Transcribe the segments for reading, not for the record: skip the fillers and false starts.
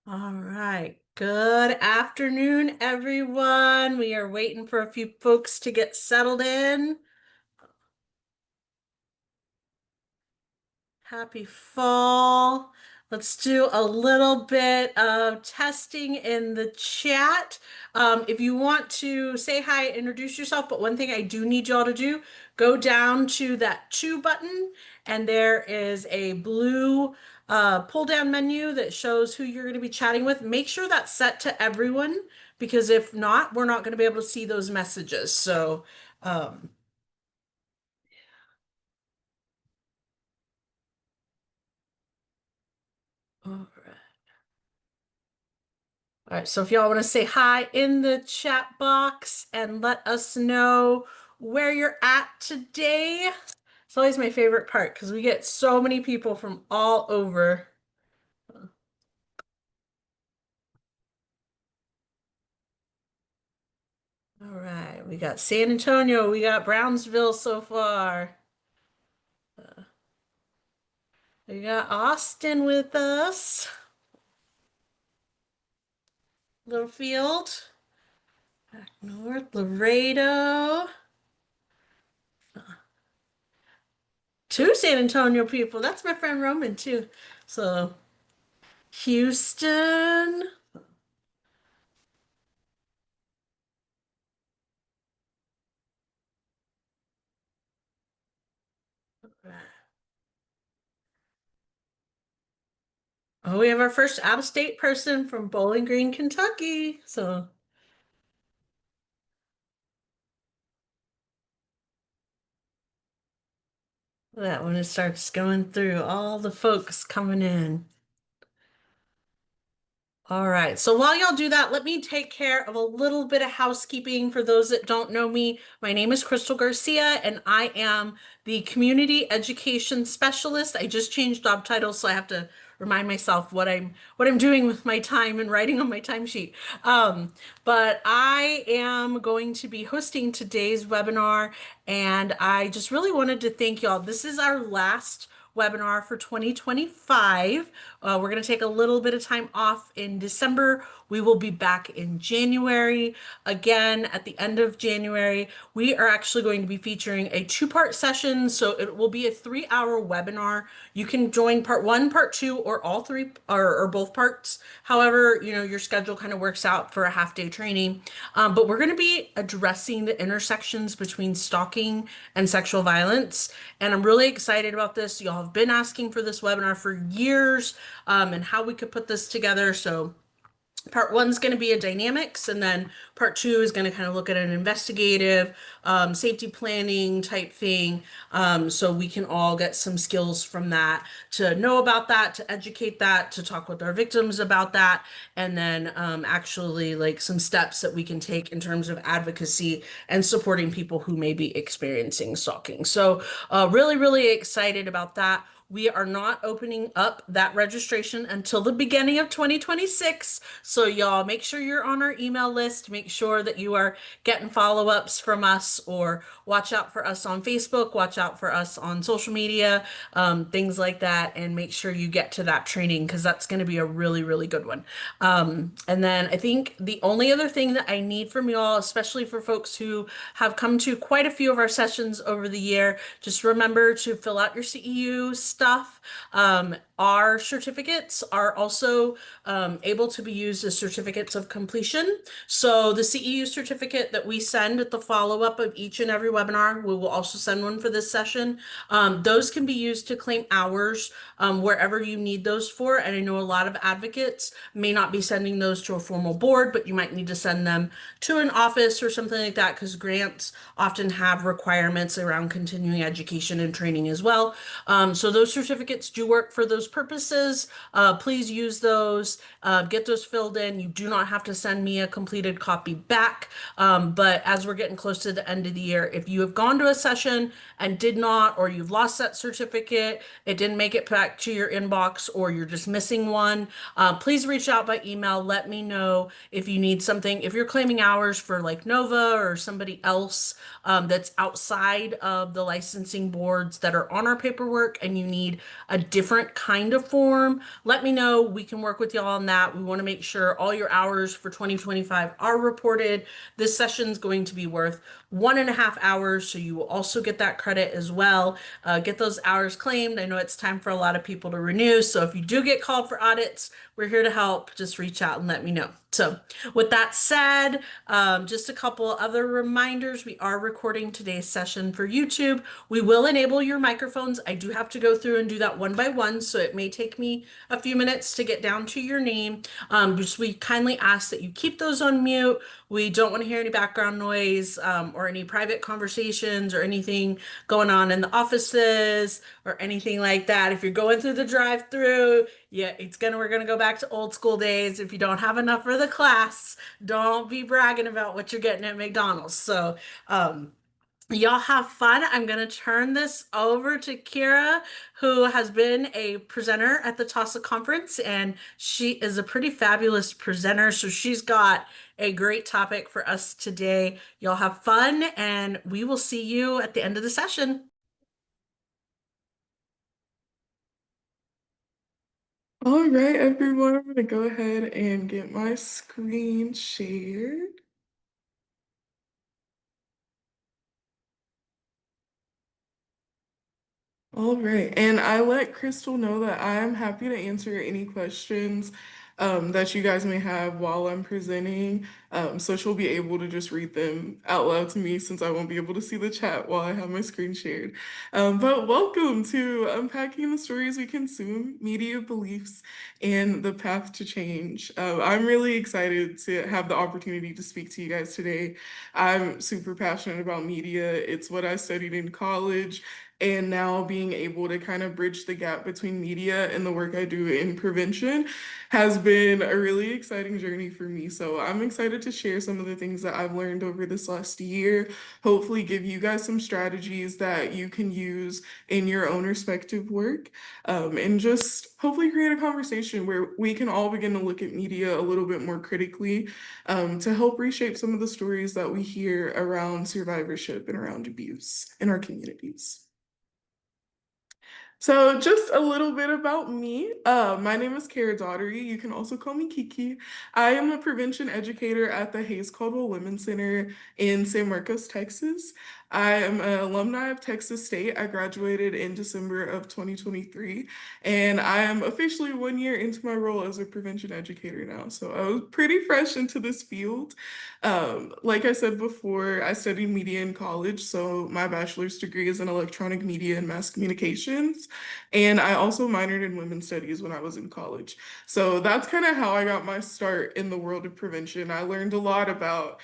All right. Good afternoon, everyone. We are waiting for a few folks to get settled in. Happy fall. Let's do a little bit of testing in the chat. If you want to say hi, introduce yourself, but one thing I do need y'all to do, go down to that to button, and there is a blue pull down menu that shows who you're going to be chatting with. Make sure that's set to everyone, because if not, we're not going to be able to see those messages. Um, all right. All right, so if y'all want to say hi in the chat box and let us know where you're at today. It's always my favorite part because we get so many people from all over. All right, we got San Antonio, we got Brownsville so far. We got Austin with us, Littlefield, back north, Laredo, two San Antonio people. That's my friend Roman too. So Houston. Oh, we have our first out-of-state person from Bowling Green, Kentucky. So that when it starts going through all the folks coming in. All right. So while y'all do that, let me take care of a little bit of housekeeping for those that don't know me. My name is Crystal Garcia, and I am the Community Education Specialist. I just changed job titles, so I have to remind myself what I'm doing with my time and writing on my timesheet. But I am going to be hosting today's webinar, and I just really wanted to thank y'all. This is our last webinar for 2025. We're going to take a little bit of time off in December. We will be back in January. Again, at the end of January, we are actually going to be featuring a two-part session. So it will be a 3-hour webinar. You can join part one, part two, or all three, or both parts. However, your schedule kind of works out for a half-day training. But we're going to be addressing the intersections between stalking and sexual violence. And I'm really excited about this. Y'all have been asking for this webinar for years, and how we could put this together. So part one's going to be a dynamics, and then part two is going to kind of look at an investigative, safety planning type thing. So we can all get some skills from that to know about that, to educate that, to talk with our victims about that, and then actually like some steps that we can take in terms of advocacy and supporting people who may be experiencing stalking. So really, really excited about that. We are not opening up that registration until the beginning of 2026. So y'all make sure you're on our email list. Make sure that you are getting follow-ups from us, or watch out for us on Facebook, watch out for us on social media, things like that, and make sure you get to that training because that's going to be a really, really good one. And then I think the only other thing that I need from y'all, especially for folks who have come to quite a few of our sessions over the year, just remember to fill out your CEU stuff. Our certificates are also able to be used as certificates of completion. So the CEU certificate that we send at the follow-up of each and every webinar, we will also send one for this session. Those can be used to claim hours wherever you need those for. And I know a lot of advocates may not be sending those to a formal board, but you might need to send them to an office or something like that, because grants often have requirements around continuing education and training as well. So those certificates do work for those purposes. Please use those, get those filled in. You do not have to send me a completed copy back. But as we're getting close to the end of the year, if you have gone to a session and did not, or you've lost that certificate, it didn't make it back to your inbox, or you're just missing one, please reach out by email. Let me know if you need something. If you're claiming hours for like Nova or somebody else that's outside of the licensing boards that are on our paperwork, and you need a different kind of form, let me know. We can work with y'all on that. We want to make sure all your hours for 2025 are reported. This session is going to be worth 1.5 hours, so you will also get that credit as well. Get those hours claimed. I know it's time for a lot of people to renew, so if you do get called for audits, we're here to help. Just reach out and let me know. So, with that said, just a couple other reminders. We are recording today's session for YouTube. We will enable your microphones. I do have to go through and do that one by one, so it may take me a few minutes to get down to your name. Just we kindly ask that you keep those on mute. We don't want to hear any background noise or any private conversations or anything going on in the offices or anything like that. If you're going through the drive-through, yeah, we're gonna go back to old school days. If you don't have enough for the class, don't be bragging about what you're getting at McDonald's. So, y'all have fun. I'm going to turn this over to Kira, who has been a presenter at the TASA conference, and she is a pretty fabulous presenter. So she's got a great topic for us today. Y'all have fun, and we will see you at the end of the session. All right, everyone, I'm going to go ahead and get my screen shared. All right, and I let Crystal know that I'm happy to answer any questions that you guys may have while I'm presenting. So she'll be able to just read them out loud to me since I won't be able to see the chat while I have my screen shared. But welcome to Unpacking the Stories We Consume, Media Beliefs, and the Path to Change. I'm really excited to have the opportunity to speak to you guys today. I'm super passionate about media. It's what I studied in college. And now being able to kind of bridge the gap between media and the work I do in prevention has been a really exciting journey for me. So I'm excited to share some of the things that I've learned over this last year, hopefully give you guys some strategies that you can use in your own respective work, and just hopefully create a conversation where we can all begin to look at media a little bit more critically, to help reshape some of the stories that we hear around survivorship and around abuse in our communities. So just a little bit about me. My name is Kera Daughtery. You can also call me Keke. I am a prevention educator at the Hayes Caldwell Women's Center in San Marcos, Texas. I am an alumni of Texas State. I graduated in December of 2023, and I am officially 1 year into my role as a prevention educator now. So I was pretty fresh into this field. Like I said before, I studied media in college, so my bachelor's degree is in electronic media and mass communications. And I also minored in women's studies when I was in college. So that's kind of how I got my start in the world of prevention. I learned a lot about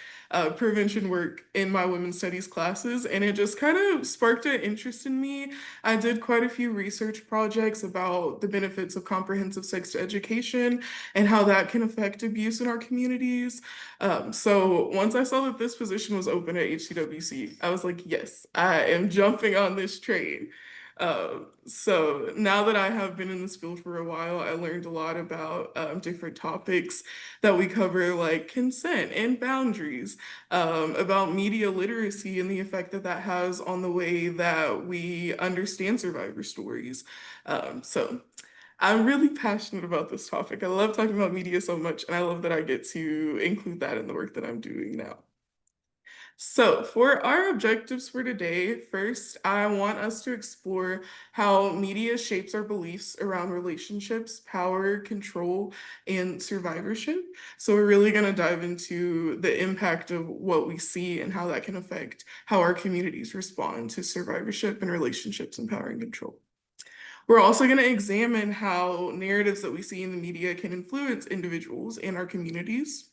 prevention work in my women's studies classes, and it just kind of sparked an interest in me. I did quite a few research projects about the benefits of comprehensive sex education and how that can affect abuse in our communities. So once I saw that this position was open at HCWC, I was like, yes, I am jumping on this train. So now that I have been in this field for a while, I learned a lot about different topics that we cover, like consent and boundaries, about media literacy and the effect that that has on the way that we understand survivor stories. So I'm really passionate about this topic. I love talking about media so much, and I love that I get to include that in the work that I'm doing now. So, for our objectives for today, first, I want us to explore how media shapes our beliefs around relationships, power, control, and survivorship. So, we're really going to dive into the impact of what we see and how that can affect how our communities respond to survivorship and relationships and power and control. We're also going to examine how narratives that we see in the media can influence individuals and our communities,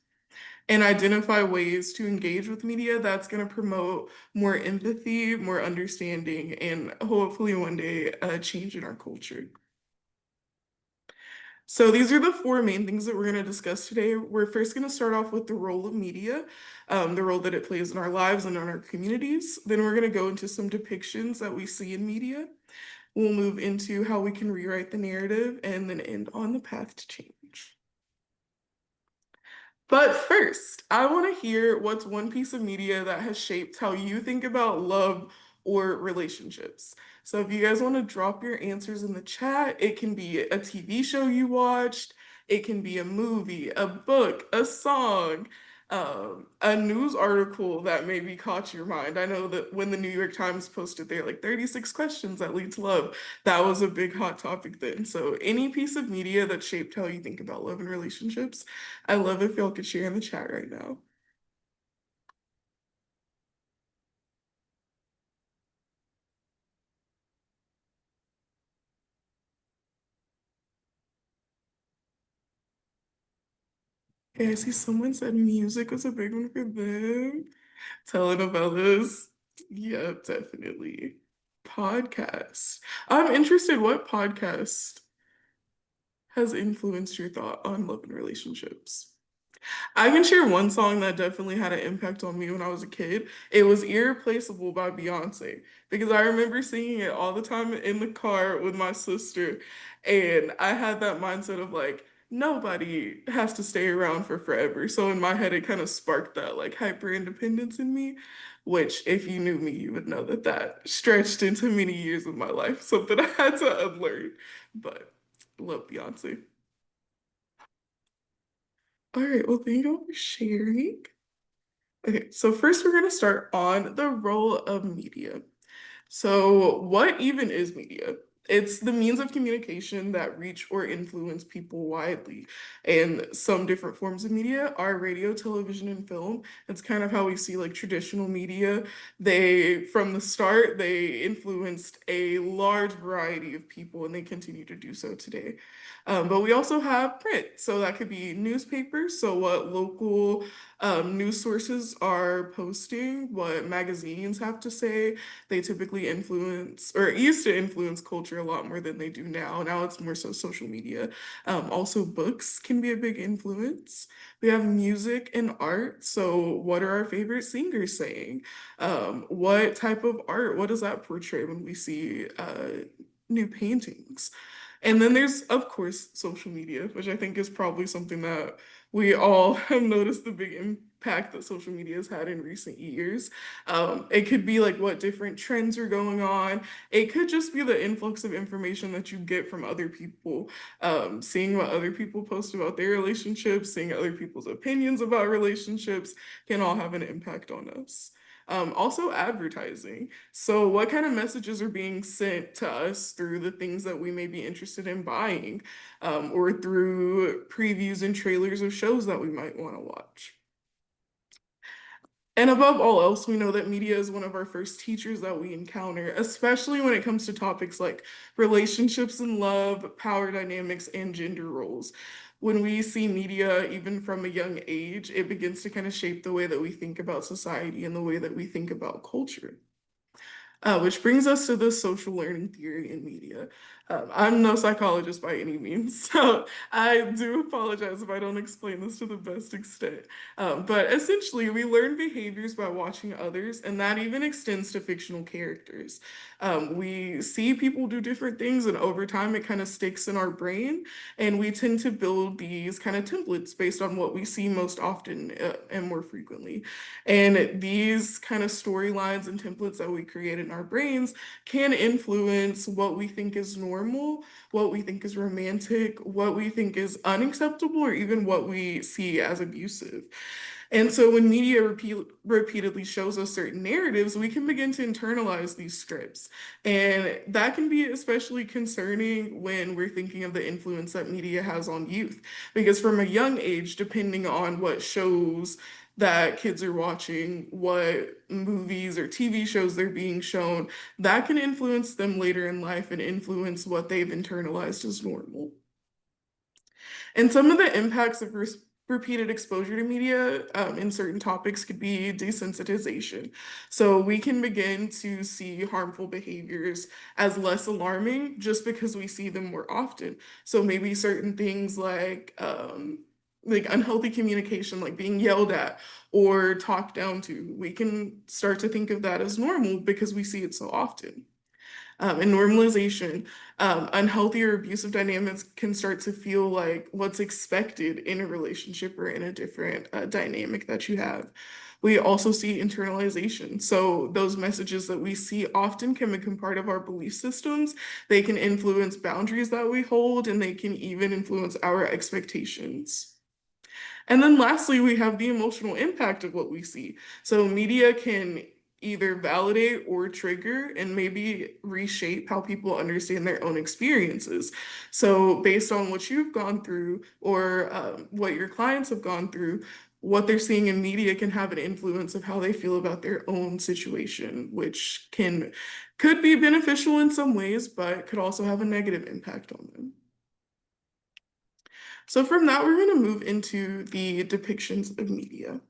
and identify ways to engage with media that's going to promote more empathy, more understanding, and hopefully one day a change in our culture. So these are the four main things that we're going to discuss today. We're first going to start off with the role of media, the role that it plays in our lives and in our communities. Then we're going to go into some depictions that we see in media. We'll move into how we can rewrite the narrative and then end on the path to change. But first, I want to hear what's one piece of media that has shaped how you think about love or relationships? So if you guys want to drop your answers in the chat, it can be a TV show you watched, it can be a movie, a book, a song, a news article that maybe caught your mind. I know that when the New York Times posted their like 36 questions that lead to love, that was a big hot topic then. So any piece of media that shaped how you think about love and relationships, I love if y'all could share in the chat right now. Okay, I see someone said music was a big one for them. Telenovelas. Yep, definitely. Podcast. I'm interested, what podcast has influenced your thought on love and relationships? I can share one song that definitely had an impact on me when I was a kid. It was Irreplaceable by Beyonce because I remember singing it all the time in the car with my sister. And I had that mindset of like, nobody has to stay around for forever. So in my head, it kind of sparked that like hyper independence in me, which if you knew me, you would know that that stretched into many years of my life, something I had to unlearn. But love Beyonce. All right, well, thank you all for sharing. Okay, so first we're going to start on the role of media. So, what even is media? It's the means of communication that reach or influence people widely. And some different forms of media are radio, television, and film. It's kind of how we see like traditional media. From the start, they influenced a large variety of people and they continue to do so today. But we also have print. So that could be newspapers. So, what local news sources are posting, what magazines have to say, they typically influence or used to influence culture a lot more than they do now. Now it's more so social media. Also, books can be a big influence. We have music and art. So, what are our favorite singers saying? What type of art? What does that portray when we see new paintings? And then there's, of course, social media, which I think is probably something that we all have noticed the big impact that social media has had in recent years. It could be like what different trends are going on. It could just be the influx of information that you get from other people, seeing what other people post about their relationships, seeing other people's opinions about relationships can all have an impact on us. Also, advertising. So, what kind of messages are being sent to us through the things that we may be interested in buying, or through previews and trailers of shows that we might want to watch? And above all else, we know that media is one of our first teachers that we encounter, especially when it comes to topics like relationships and love, power dynamics, and gender roles. When we see media, even from a young age, it begins to kind of shape the way that we think about society and the way that we think about culture. Which brings us to the social learning theory in media. I'm no psychologist by any means, so I do apologize if I don't explain this to the best extent. But essentially, we learn behaviors by watching others, and that even extends to fictional characters. We see people do different things, and over time, it kind of sticks in our brain, and we tend to build these kind of templates based on what we see most often and more frequently. And these kind of storylines and templates that we create in our brains can influence what we think is normal, what we think is romantic, what we think is unacceptable, or even what we see as abusive. And so when media repeatedly shows us certain narratives, we can begin to internalize these scripts. And that can be especially concerning when we're thinking of the influence that media has on youth. Because from a young age, depending on what shows that kids are watching, what movies or TV shows they're being shown, that can influence them later in life and influence what they've internalized as normal. And some of the impacts of repeated exposure to media in certain topics could be desensitization. So we can begin to see harmful behaviors as less alarming just because we see them more often. So maybe certain things like unhealthy communication, like being yelled at or talked down to, we can start to think of that as normal because we see it so often. And normalization, unhealthy or abusive dynamics can start to feel like what's expected in a relationship or in a different dynamic that you have. We also see internalization. So those messages that we see often can become part of our belief systems. They can influence boundaries that we hold, and they can even influence our expectations. And then lastly, we have the emotional impact of what we see. So media can either validate or trigger and maybe reshape how people understand their own experiences. So based on what you've gone through or what your clients have gone through, what they're seeing in media can have an influence of how they feel about their own situation, which can could be beneficial in some ways, but could also have a negative impact on them. So from that, we're going to move into the depictions of media.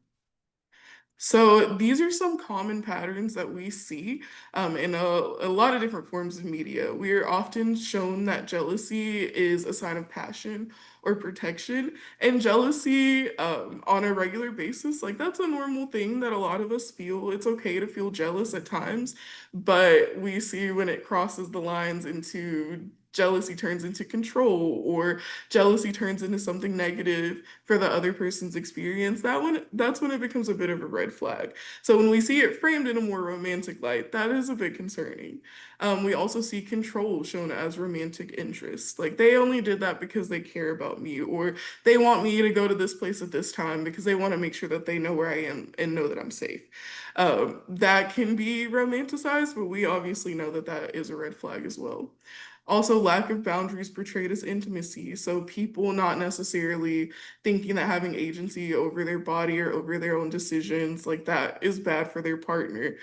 So these are some common patterns that we see in a lot of different forms of media. We are often shown that jealousy is a sign of passion or protection, and jealousy on a regular basis, like that's a normal thing that a lot of us feel. It's okay to feel jealous at times, but we see when it crosses the lines into jealousy turns into control or jealousy turns into something negative for the other person's experience, that's when it becomes a bit of a red flag. So when we see it framed in a more romantic light, that is a bit concerning. We also see control shown as romantic interest. Like they only did that because they care about me, or they want me to go to this place at this time because they want to make sure that they know where I am and know that I'm safe. That can be romanticized, but we obviously know that that is a red flag as well. Also, lack of boundaries portrayed as intimacy. So, people not necessarily thinking that having agency over their body or over their own decisions, like that, is bad for their partner.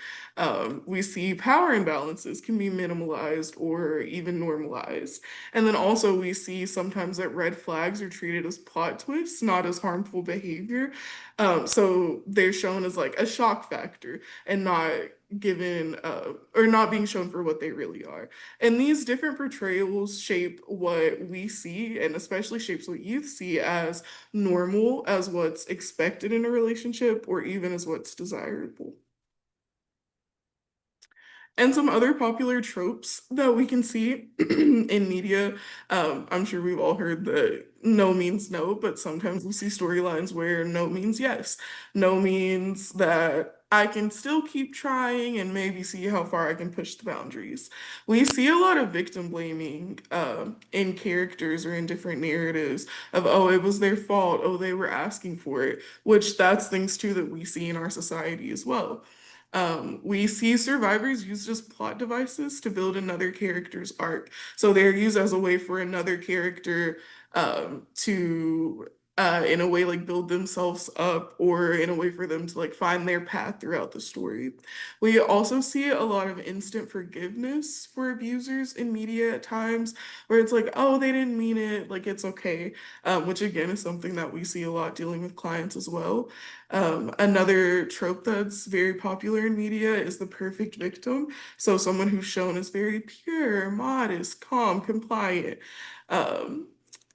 We see power imbalances can be minimalized or even normalized. And then also, we see sometimes that red flags are treated as plot twists, not as harmful behavior. So, they're shown as like a shock factor and not given or not being shown for what they really are. And these different portrayals shape what we see, and especially shapes what youth see as normal, as what's expected in a relationship, or even as what's desirable. And some other popular tropes that we can see in media. I'm sure we've all heard that no means no, but sometimes we see storylines where no means yes. No means that I can still keep trying and maybe see how far I can push the boundaries. We see a lot of victim blaming in characters or in different narratives of, oh, it was their fault, oh, they were asking for it, which that's things too that we see in our society as well. We see survivors used as plot devices to build another character's arc. So they're used as a way for another character to, in a way, like build themselves up, or in a way for them to like find their path throughout the story. We also see a lot of instant forgiveness for abusers in media at times, where it's like, oh, they didn't mean it, like it's okay, which again is something that we see a lot dealing with clients as well. Another trope that's very popular in media is the perfect victim. So someone who's shown as very pure, modest, calm, compliant. Um,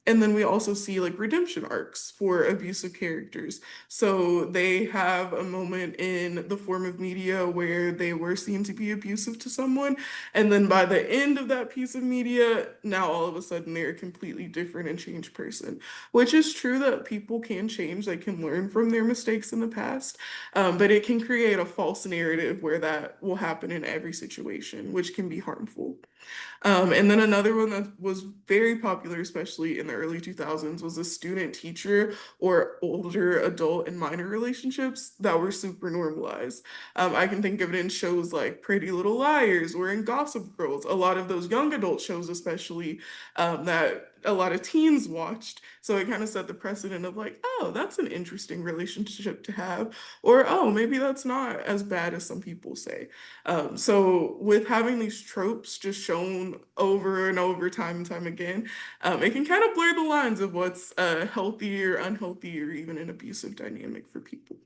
and then we also see like redemption arcs for abusive characters. So they have a moment in the form of media where they were seen to be abusive to someone. And then by the end of that piece of media, now all of a sudden they're a completely different and changed person, which is true that people can change, they can learn from their mistakes in the past. But it can create a false narrative where that will happen in every situation, which can be harmful. And then another one that was very popular, especially in the early 2000s, was a student teacher or older adult and minor relationships that were super normalized. I can think of it in shows like Pretty Little Liars or in Gossip Girls, a lot of those young adult shows, especially that a lot of teens watched. So it kind of set the precedent of like, oh, that's an interesting relationship to have, or oh, maybe that's not as bad as some people say. So with having these tropes just shown over and over, time and time again, it can kind of blur the lines of what's healthy or unhealthy or even an abusive dynamic for people.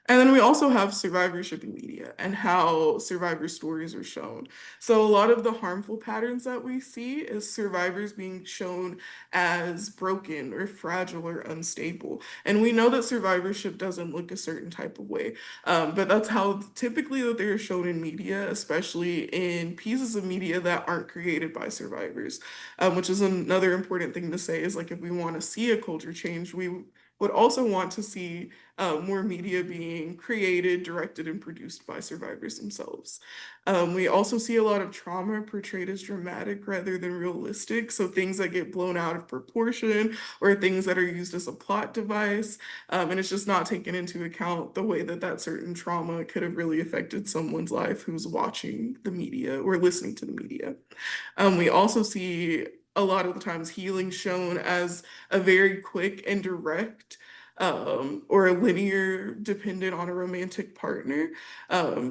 And then we also have survivorship in media and how survivor stories are shown. So a lot of the harmful patterns that we see is survivors being shown as broken or fragile or unstable. And we know that survivorship doesn't look a certain type of way, but that's how typically that they're shown in media, especially in pieces of media that aren't created by survivors. Which is another important thing to say is like if we want to see a culture change, we would also want to see more media being created, directed, and produced by survivors themselves. We also see a lot of trauma portrayed as dramatic rather than realistic. So things that get blown out of proportion or things that are used as a plot device. And it's just not taken into account the way that that certain trauma could have really affected someone's life who's watching the media or listening to the media. We also see a lot of the times healing shown as a very quick and direct or a linear dependent on a romantic partner.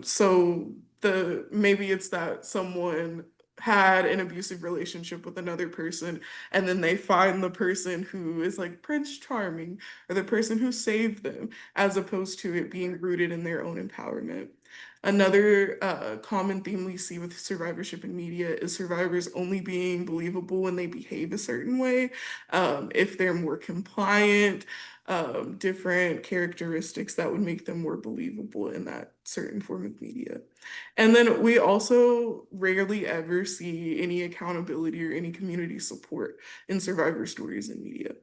So the maybe it's that someone had an abusive relationship with another person and then they find the person who is like Prince Charming or the person who saved them as opposed to it being rooted in their own empowerment. Another common theme we see with survivorship in media is survivors only being believable when they behave a certain way, if they're more compliant, different characteristics that would make them more believable in that certain form of media. And then we also rarely ever see any accountability or any community support in survivor stories in media.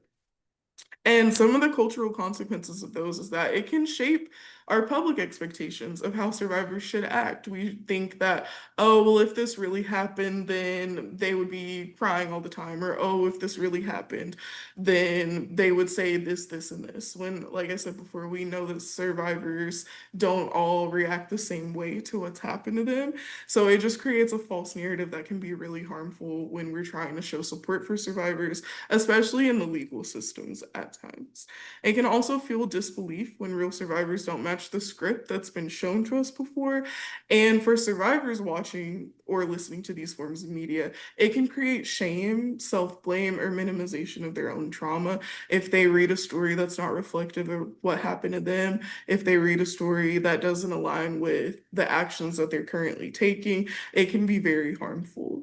And some of the cultural consequences of those is that it can shape our public expectations of how survivors should act. We think that, oh, well, if this really happened, then they would be crying all the time. Or, oh, if this really happened, then they would say this, this, and this. When, like I said before, we know that survivors don't all react the same way to what's happened to them. So it just creates a false narrative that can be really harmful when we're trying to show support for survivors, especially in the legal systems at times. It can also fuel disbelief when real survivors don't match the script that's been shown to us before. And for survivors watching or listening to these forms of media, it can create shame, self-blame, or minimization of their own trauma if they read a story that's not reflective of what happened to them, if they read a story that doesn't align with the actions that they're currently taking, it can be very harmful.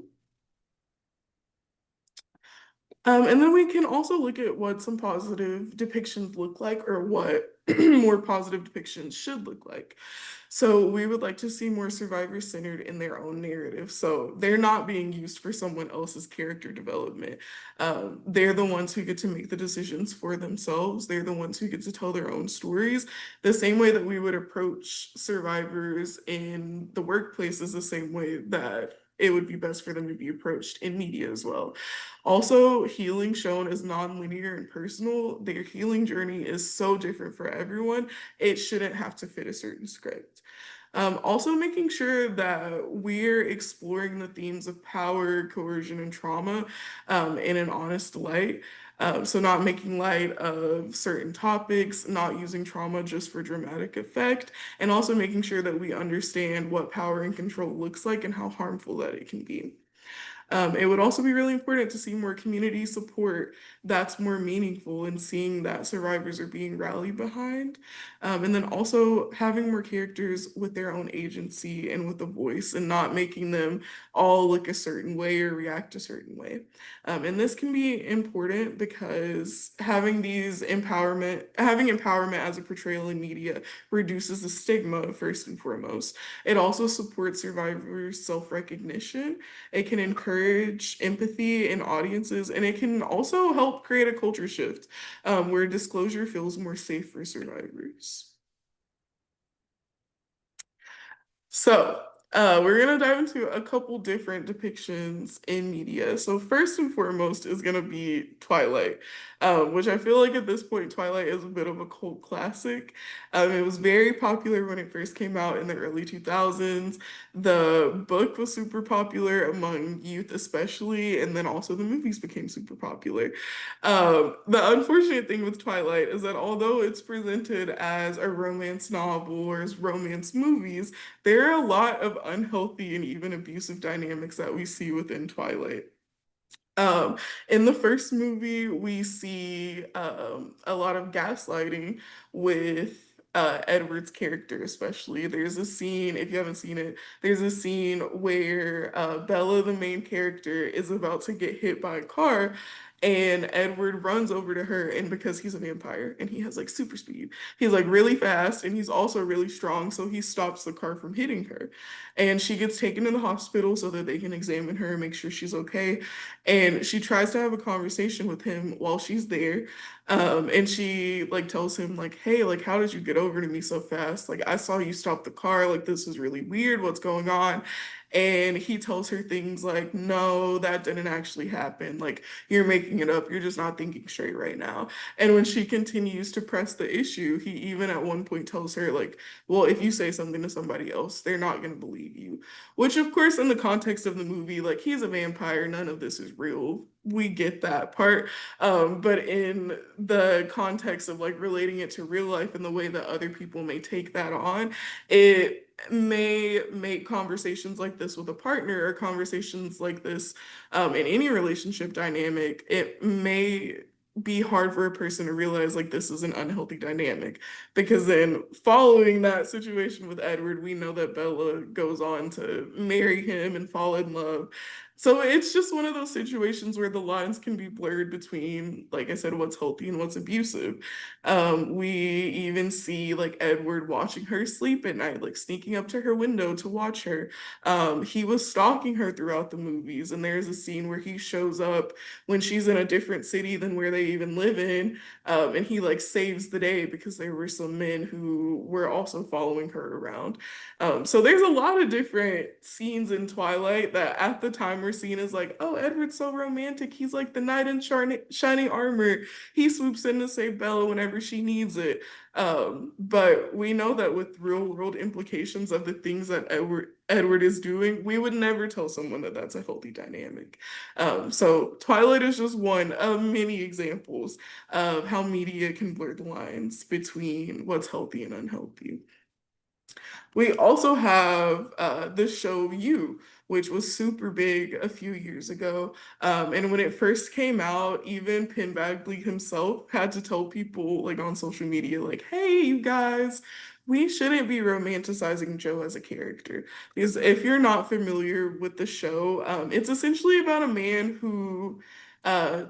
And then we can also look at what some positive depictions look like or what more positive depictions should look like. So we would like to see more survivors centered in their own narrative. So they're not being used for someone else's character development. They're the ones who get to make the decisions for themselves. They're the ones who get to tell their own stories. The same way that we would approach survivors in the workplace is the same way that it would be best for them to be approached in media as well. Also, healing shown as non-linear and personal, their healing journey is so different for everyone. It shouldn't have to fit a certain script. Also, making sure that we're exploring the themes of power, coercion, and trauma in an honest light. So, not making light of certain topics, not using trauma just for dramatic effect, and also making sure that we understand what power and control looks like and how harmful that it can be. It would also be really important to see more community support that's more meaningful and seeing that survivors are being rallied behind. And then also having more characters with their own agency and with a voice and not making them all look a certain way or react a certain way. And this can be important because having empowerment as a portrayal in media reduces the stigma first and foremost. It also supports survivors' self-recognition. It can encourage empathy in audiences, and it can also help create a culture shift where disclosure feels more safe for survivors. So, we're gonna dive into a couple different depictions in media. So, first and foremost is gonna be Twilight, which I feel like at this point, Twilight is a bit of a cult classic. It was very popular when it first came out in the early 2000s. The book was super popular among youth, especially, and then also the movies became super popular. The unfortunate thing with Twilight is that although it's presented as a romance novel or as romance movies, there are a lot of unhealthy and even abusive dynamics that we see within Twilight. Um, in the first movie, we see a lot of gaslighting with Edward's character, especially. There's a scene, if you haven't seen it, there's a scene where Bella, the main character, is about to get hit by a car, and Edward runs over to her, and because he's a vampire and he has like super speed, he's like really fast and he's also really strong, so he stops the car from hitting her. And she gets taken to the hospital so that they can examine her and make sure she's okay. And she tries to have a conversation with him while she's there. And she like tells him like, hey, like how did you get over to me so fast? Like I saw you stop the car, like this is really weird, what's going on? And he tells her things like, no, that didn't actually happen. Like you're making it up, you're just not thinking straight right now. And when she continues to press the issue, he even at one point tells her like, well, if you say something to somebody else, they're not going to believe you. Which of course in the context of the movie, like he's a vampire, none of this is real. We get that part. But in the context of like relating it to real life and the way that other people may take that on, it may make conversations like this with a partner or conversations like this in any relationship dynamic, it may be hard for a person to realize like this is an unhealthy dynamic. Because then following that situation with Edward, we know that Bella goes on to marry him and fall in love. So it's just one of those situations where the lines can be blurred between, like I said, what's healthy and what's abusive. We even see like Edward watching her sleep at night, like sneaking up to her window to watch her. He was stalking her throughout the movies, and there's a scene where he shows up when she's in a different city than where they even live in, and he like saves the day because there were some men who were also following her around. So there's a lot of different scenes in Twilight that at the time were seen as like, oh, Edward's so romantic. He's like the knight in shining armor. He swoops in to save Bella whenever she needs it. But we know that with real world implications of the things that Edward is doing, we would never tell someone that that's a healthy dynamic. So Twilight is just one of many examples of how media can blur the lines between what's healthy and unhealthy. We also have the show You, which was super big a few years ago. And when it first came out, even Penn Badgley himself had to tell people like on social media, like, hey, you guys, we shouldn't be romanticizing Joe as a character. Because if you're not familiar with the show, it's essentially about a man who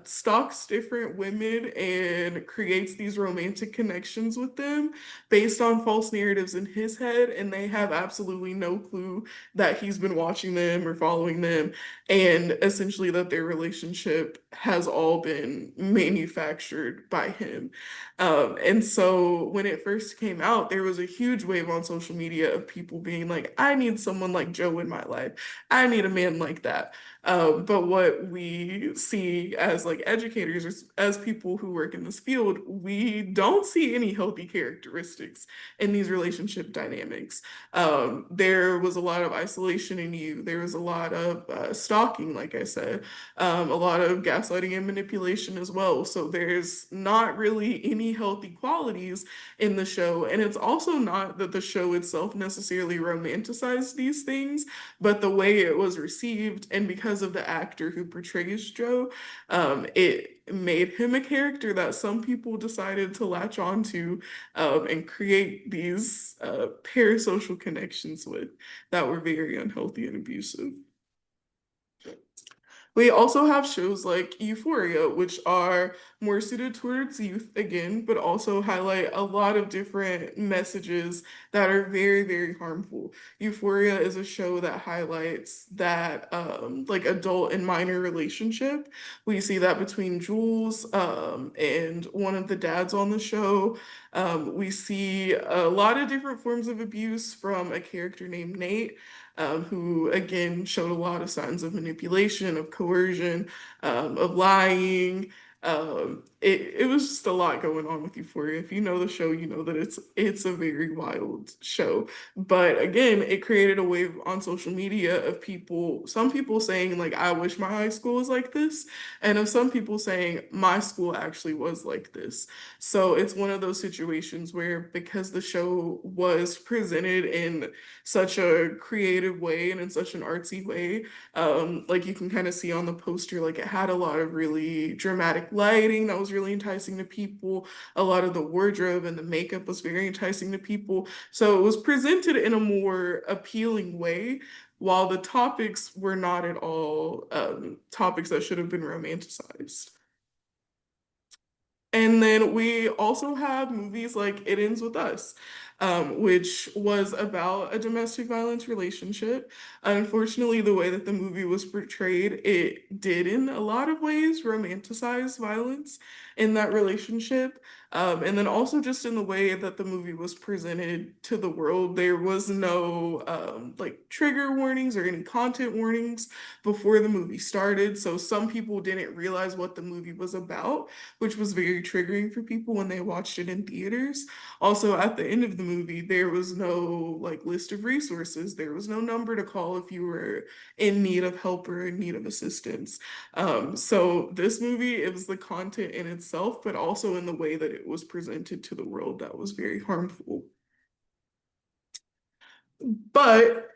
stalks different women and creates these romantic connections with them based on false narratives in his head, and they have absolutely no clue that he's been watching them or following them, and essentially that their relationship has all been manufactured by him. And so when it first came out, there was a huge wave on social media of people being like, I need someone like Joe in my life. I need a man like that. But what we see as like educators, or as people who work in this field, we don't see any healthy characteristics in these relationship dynamics. There was a lot of isolation in You. There was a lot of stalking, like I said, a lot of gaslighting and manipulation as well. So there's not really any healthy qualities in the show. And it's also not that the show itself necessarily romanticized these things, but the way it was received, and because of the actor who portrays Joe, it made him a character that some people decided to latch onto and create these parasocial connections with that were very unhealthy and abusive. We also have shows like Euphoria, which are more suited towards youth again, but also highlight a lot of different messages that are very, very harmful. Euphoria is a show that highlights that like adult and minor relationship. We see that between Jules and one of the dads on the show. We see a lot of different forms of abuse from a character named Nate, who again showed a lot of signs of manipulation, of coercion, of lying. It was just a lot going on with Euphoria. If you know the show, you know that it's a very wild show. But again, it created a wave on social media of people, some people saying like, I wish my high school was like this, and of some people saying my school actually was like this. So it's one of those situations where because the show was presented in such a creative way and in such an artsy way, like you can kind of see on the poster, like it had a lot of really dramatic lighting that was was really enticing to people. A lot of the wardrobe and the makeup was very enticing to people. So it was presented in a more appealing way, while the topics were not at all topics that should have been romanticized. And then we also have movies like It Ends With Us, which was about a domestic violence relationship. Unfortunately, the way that the movie was portrayed, it did in a lot of ways romanticize violence in that relationship. And then also just in the way that the movie was presented to the world, there was no like trigger warnings or any content warnings before the movie started. So some people didn't realize what the movie was about, which was very triggering for people when they watched it in theaters. Also, at the end of the movie, there was no like list of resources. There was no number to call if you were in need of help or in need of assistance. So this movie, it was the content in itself, but also in the way that it was presented to the world that was very harmful. But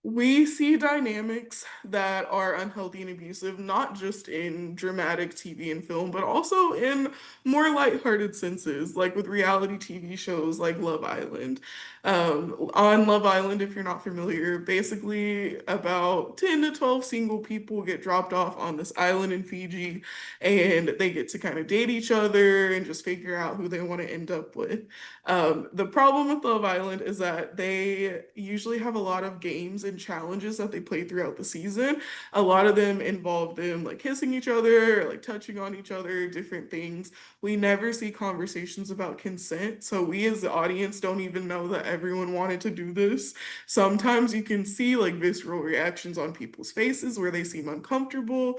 we see dynamics that are unhealthy and abusive, not just in dramatic TV and film, but also in more lighthearted senses, like with reality TV shows like Love Island. On Love Island, if you're not familiar, basically about 10 to 12 single people get dropped off on this island in Fiji, and they get to kind of date each other and just figure out who they want to end up with. The problem with Love Island is that they usually have a lot of games and challenges that they play throughout the season. A lot of them involve them like kissing each other, or, like touching on each other, different things. We never see conversations about consent, so we as the audience don't even know that everyone wanted to do this. Sometimes you can see like visceral reactions on people's faces where they seem uncomfortable.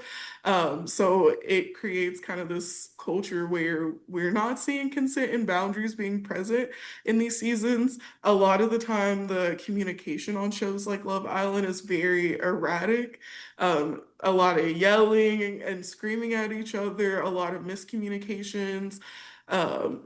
So it creates kind of this culture where we're not seeing consent and boundaries being present in these seasons. A lot of the time, the communication on shows like Love Island is very erratic. A lot of yelling and screaming at each other, a lot of miscommunications.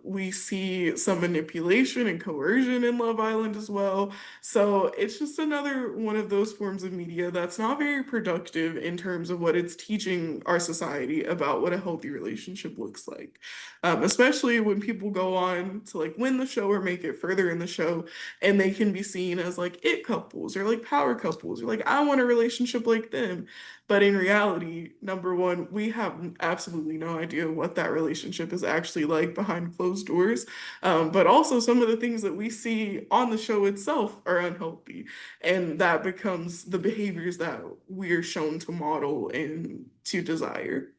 We see some manipulation and coercion in Love Island as well. So it's just another one of those forms of media that's not very productive in terms of what it's teaching our society about what a healthy relationship looks like. Especially when people go on to like win the show or make it further in the show, and they can be seen as like it couples or like power couples or like I want a relationship like them. But in reality, number one, we have absolutely no idea what that relationship is actually like behind closed doors. But also, some of the things that we see on the show itself are unhealthy. And that becomes the behaviors that we're shown to model and to desire.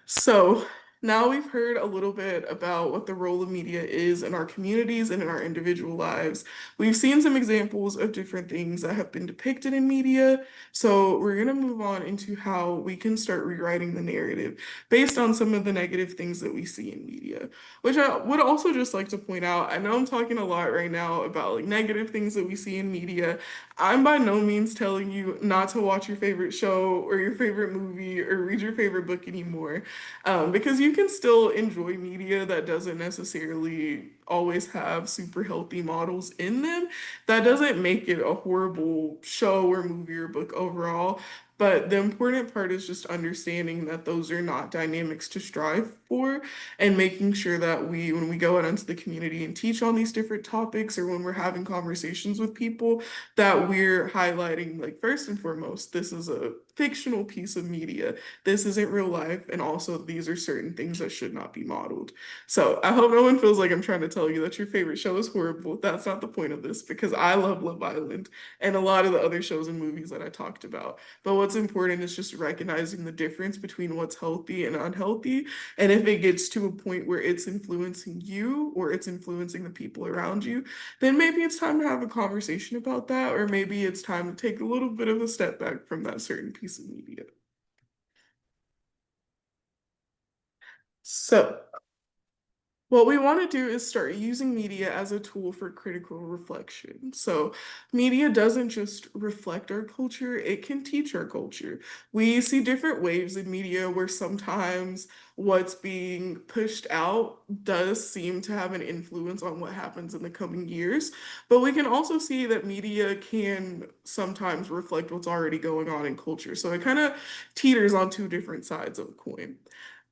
So now we've heard a little bit about what the role of media is in our communities and in our individual lives. We've seen some examples of different things that have been depicted in media. So we're going to move on into how we can start rewriting the narrative based on some of the negative things that we see in media, which I would also just like to point out. I know I'm talking a lot right now about like negative things that we see in media. I'm by no means telling you not to watch your favorite show or your favorite movie or read your favorite book anymore, because you can still enjoy media that doesn't necessarily always have super healthy models in them. That doesn't make it a horrible show or movie or book overall. But the important part is just understanding that those are not dynamics to strive for, and making sure that when we go out into the community and teach on these different topics, or when we're having conversations with people, that we're highlighting, like, first and foremost, this is a fictional piece of media. This isn't real life, and also these are certain things that should not be modeled. So I hope no one feels like I'm trying to tell you that your favorite show is horrible. That's not the point of this, because I love Love Island and a lot of the other shows and movies that I talked about. But what's important is just recognizing the difference between what's healthy and unhealthy. And if it gets to a point where it's influencing you or it's influencing the people around you, then maybe it's time to have a conversation about that, or maybe it's time to take a little bit of a step back from that certain piece of media. So, What we want to do is start using media as a tool for critical reflection. So, media doesn't just reflect our culture, it can teach our culture. We see different waves in media where sometimes what's being pushed out does seem to have an influence on what happens in the coming years. But we can also see that media can sometimes reflect what's already going on in culture. So, it kind of teeters on two different sides of a coin.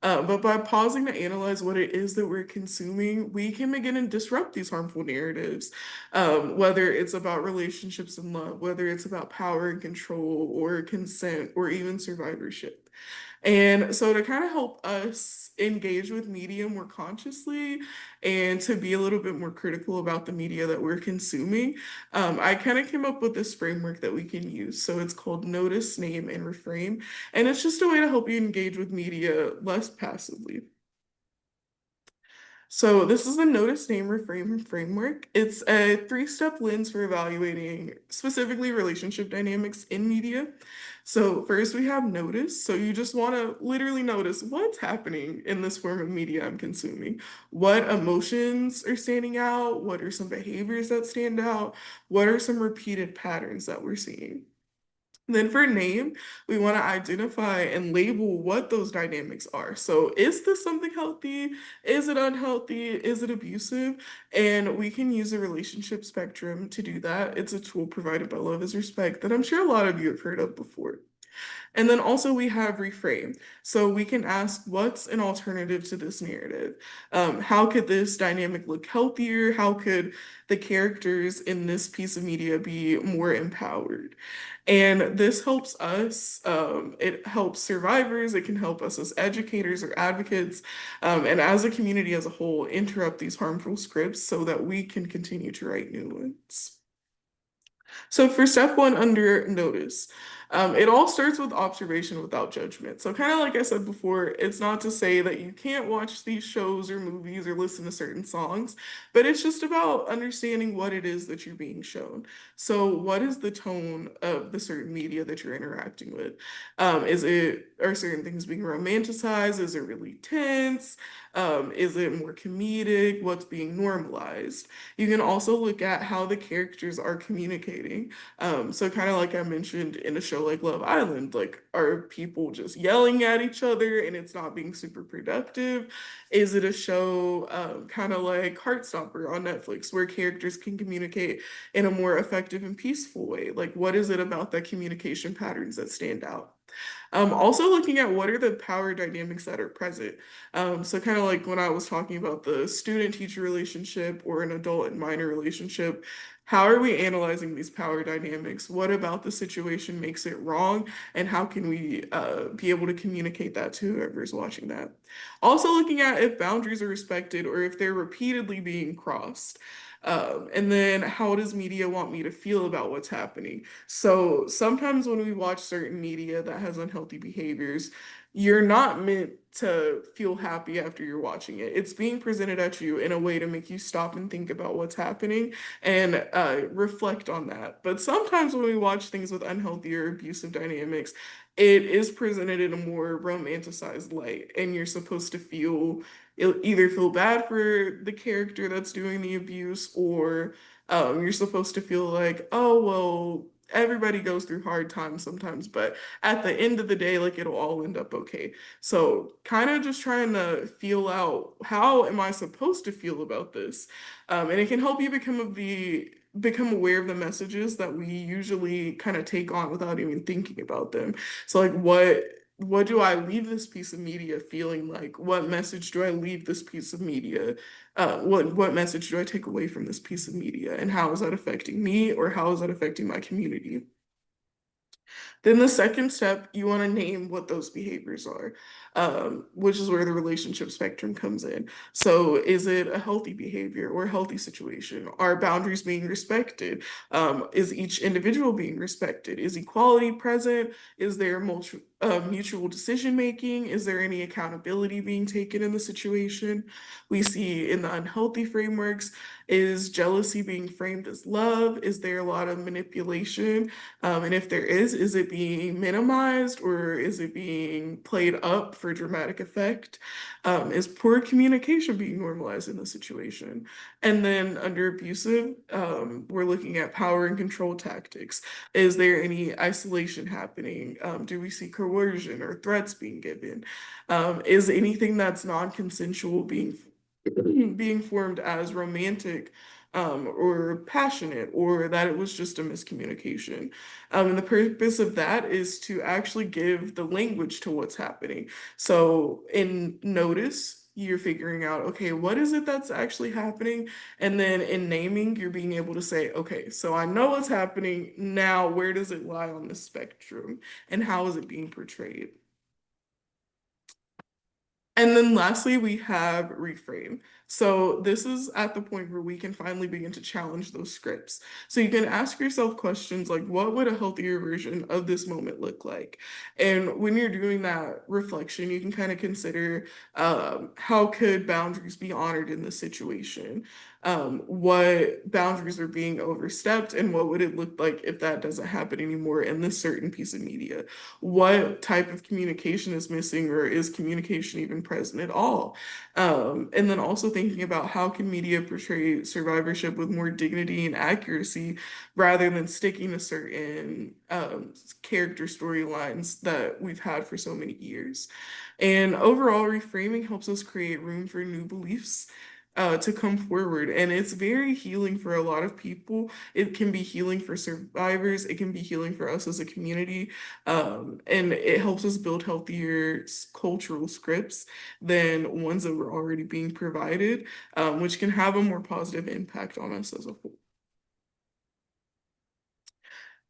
But by pausing to analyze what it is that we're consuming, we can begin and disrupt these harmful narratives. Whether it's about relationships and love, whether it's about power and control, or consent, or even survivorship. And so, to kind of help us engage with media more consciously and to be a little bit more critical about the media that we're consuming, I kind of came up with this framework that we can use. So, it's called Notice, Name, and Reframe. And it's just a way to help you engage with media less passively. So this is the Notice, Name, Reframe framework. It's a three-step lens for evaluating specifically relationship dynamics in media. So first we have notice. So you just want to literally notice what's happening in this form of media I'm consuming. What emotions are standing out? What are some behaviors that stand out? What are some repeated patterns that we're seeing? Then for name, we want to identify and label what those dynamics are. So is this something healthy? Is it unhealthy? Is it abusive? And we can use a relationship spectrum to do that. It's a tool provided by Love is Respect that I'm sure a lot of you have heard of before. And then also we have reframe. So we can ask, what's an alternative to this narrative? How could this dynamic look healthier? How could the characters in this piece of media be more empowered? And this helps us, it helps survivors, it can help us as educators or advocates, and as a community as a whole, interrupt these harmful scripts so that we can continue to write new ones. So for step one under notice, it all starts with observation without judgment. So kind of like I said before, it's not to say that you can't watch these shows or movies or listen to certain songs, but it's just about understanding what it is that you're being shown. So what is the tone of the certain media that you're interacting with? Are certain things being romanticized? Is it really tense? Is it more comedic? What's being normalized? You can also look at how the characters are communicating. So kind of like I mentioned in a show like Love Island, like are people just yelling at each other and it's not being super productive? Is it a show kind of like Heartstopper on Netflix where characters can communicate in a more effective and peaceful way? Like what is it about the communication patterns that stand out? Also looking at what are the power dynamics that are present. So kind of like when I was talking about the student-teacher relationship or an adult and minor relationship, how are we analyzing these power dynamics? What about the situation makes it wrong? And how can we be able to communicate that to whoever's watching that? Also looking at if boundaries are respected or if they're repeatedly being crossed. And then how does media want me to feel about what's happening? So sometimes when we watch certain media that has unhealthy behaviors, you're not meant to feel happy after you're watching it. It's being presented at you in a way to make you stop and think about what's happening and reflect on that. But sometimes when we watch things with unhealthy or abusive dynamics, it is presented in a more romanticized light, and you're supposed to either feel bad for the character that's doing the abuse, or you're supposed to feel like, oh, well, everybody goes through hard times sometimes, but at the end of the day, like it'll all end up okay. So, kind of just trying to feel out how am I supposed to feel about this? And it can help you become aware of the messages that we usually kind of take on without even thinking about them. So, like, what do I leave this piece of media feeling like? What message do I leave this piece of media? What message do I take away from this piece of media? And how is that affecting me, or how is that affecting my community? Then the second step, you want to name what those behaviors are, which is where the relationship spectrum comes in. So, is it a healthy behavior or a healthy situation? Are boundaries being respected? Is each individual being respected? Is equality present? Is there mutual decision making? Is there any accountability being taken in the situation? We see in the unhealthy frameworks, is jealousy being framed as love? Is there a lot of manipulation? And if there is it being minimized or is it being played up for dramatic effect? Is poor communication being normalized in the situation? And then under abusive, we're looking at power and control tactics. Is there any isolation happening? Do we see coercion or threats being given? Is anything that's non-consensual being formed as romantic or passionate, or that it was just a miscommunication? And the purpose of that is to actually give the language to what's happening. So in notice, you're figuring out, okay, what is it that's actually happening? And then in naming, you're being able to say, okay, so I know what's happening. Now, where does it lie on the spectrum? And how is it being portrayed? And then lastly, we have reframe. So this is at the point where we can finally begin to challenge those scripts. So you can ask yourself questions like, what would a healthier version of this moment look like? And when you're doing that reflection, you can kind of consider how could boundaries be honored in this situation? What boundaries are being overstepped, and what would it look like if that doesn't happen anymore in this certain piece of media? What type of communication is missing, or is communication even present at all? And then also thinking about how can media portray survivorship with more dignity and accuracy rather than sticking to certain character storylines that we've had for so many years. And overall, reframing helps us create room for new beliefs to come forward. And it's very healing for a lot of people. It can be healing for survivors, it can be healing for us as a community. And it helps us build healthier cultural scripts than ones that were already being provided, which can have a more positive impact on us as a whole.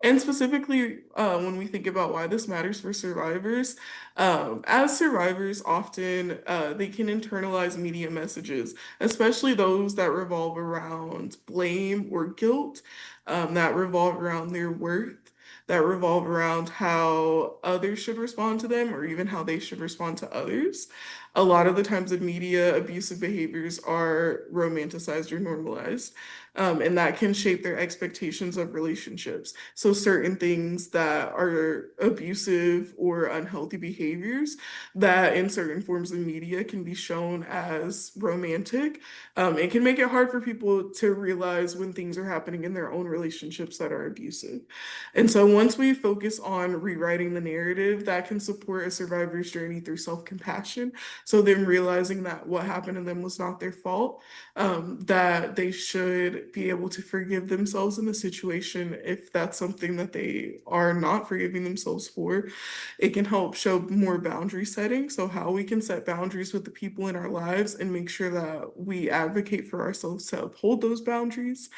And specifically, when we think about why this matters for survivors, as survivors, often they can internalize media messages, especially those that revolve around blame or guilt, that revolve around their worth, that revolve around how others should respond to them, or even how they should respond to others. A lot of the times in media, abusive behaviors are romanticized or normalized, and that can shape their expectations of relationships. So certain things that are abusive or unhealthy behaviors that in certain forms of media can be shown as romantic. It can make it hard for people to realize when things are happening in their own relationships that are abusive. And so once we focus on rewriting the narrative, that can support a survivor's journey through self-compassion. So them realizing that what happened to them was not their fault, that they should be able to forgive themselves in the situation if that's something that they are not forgiving themselves for. It can help show more boundary setting, so how we can set boundaries with the people in our lives and make sure that we advocate for ourselves to uphold those boundaries.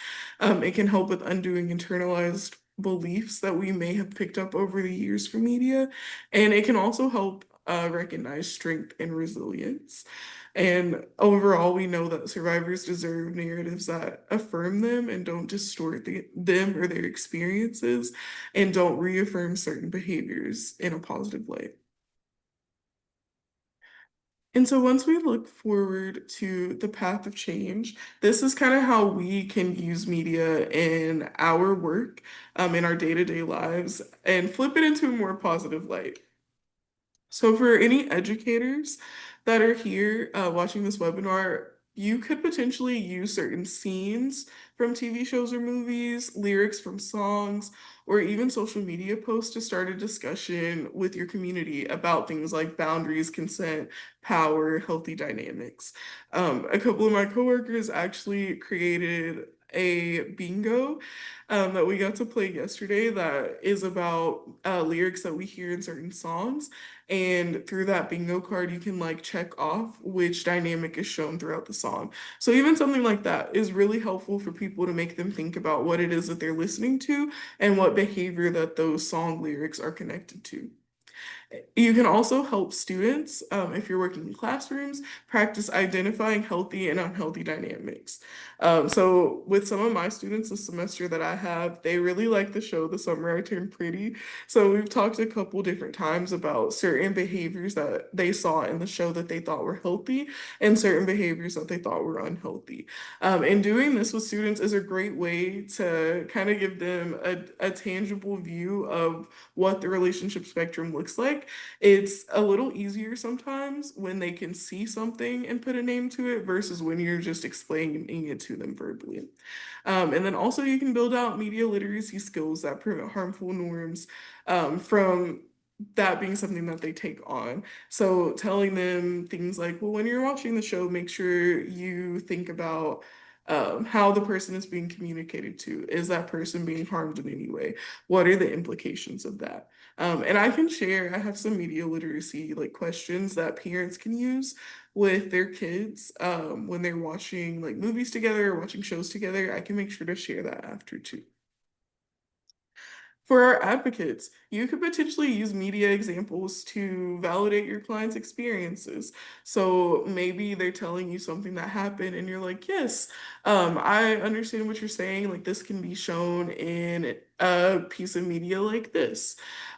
It can help with undoing internalized beliefs that we may have picked up over the years from media, and it can also help recognize strength and resilience. And overall, we know that survivors deserve narratives that affirm them and don't distort them or their experiences, and don't reaffirm certain behaviors in a positive light. And so once we look forward to the path of change, this is kind of how we can use media in our work, in our day-to-day lives, and flip it into a more positive light. So for any educators that are here watching this webinar, you could potentially use certain scenes from TV shows or movies, lyrics from songs, or even social media posts to start a discussion with your community about things like boundaries, consent, power, healthy dynamics. A couple of my coworkers actually created a bingo that we got to play yesterday that is about lyrics that we hear in certain songs. And through that bingo card, you can like check off which dynamic is shown throughout the song. So even something like that is really helpful for people to make them think about what it is that they're listening to and what behavior that those song lyrics are connected to. You can also help students, if you're working in classrooms, practice identifying healthy and unhealthy dynamics. So, with some of my students this semester that I have, they really like the show The Summer I Turned Pretty. So, we've talked a couple different times about certain behaviors that they saw in the show that they thought were healthy and certain behaviors that they thought were unhealthy. And doing this with students is a great way to kind of give them a tangible view of what the relationship spectrum looks like. It's a little easier sometimes when they can see something and put a name to it versus when you're just explaining it to them verbally. And then also, you can build out media literacy skills that prevent harmful norms from that being something that they take on. So, telling them things like, well, when you're watching the show, make sure you think about how the person is being communicated to. Is that person being harmed in any way? What are the implications of that? And I can share, I have some media literacy like questions that parents can use with their kids when they're watching like movies together or watching shows together. I can make sure to share that after too. For our advocates, you could potentially use media examples to validate your client's experiences. So maybe they're telling you something that happened, and you're like, yes, I understand what you're saying. Like, this can be shown in a piece of media like this.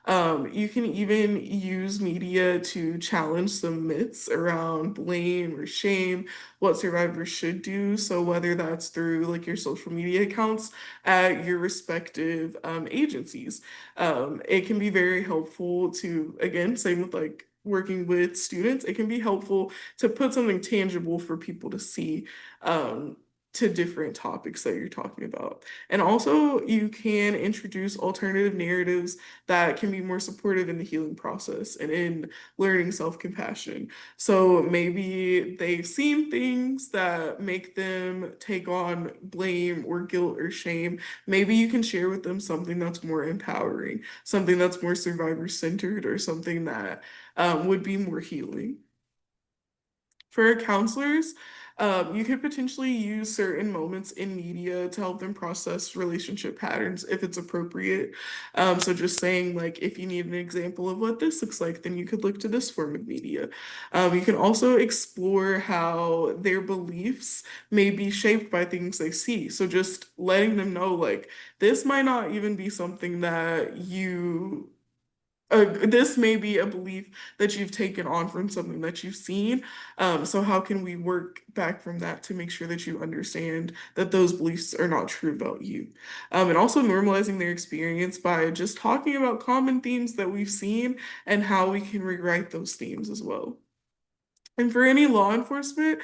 You can even use media to challenge some myths around blame or shame, what survivors should do. So, whether that's through like your social media accounts at your respective agencies. It can be very helpful to, again, same with like working with students, it can be helpful to put something tangible for people to see um, to different topics that you're talking about. And also, you can introduce alternative narratives that can be more supportive in the healing process and in learning self-compassion. So maybe they've seen things that make them take on blame or guilt or shame. Maybe you can share with them something that's more empowering, something that's more survivor centered, or something that would be more healing. For counselors, you could potentially use certain moments in media to help them process relationship patterns if it's appropriate. So just saying, like, if you need an example of what this looks like, then you could look to this form of media. You can also explore how their beliefs may be shaped by things they see. So just letting them know, like, this might not even be something that you this may be a belief that you've taken on from something that you've seen. So how can we work back from that to make sure that you understand that those beliefs are not true about you? And also normalizing their experience by just talking about common themes that we've seen and how we can rewrite those themes as well. And for any law enforcement,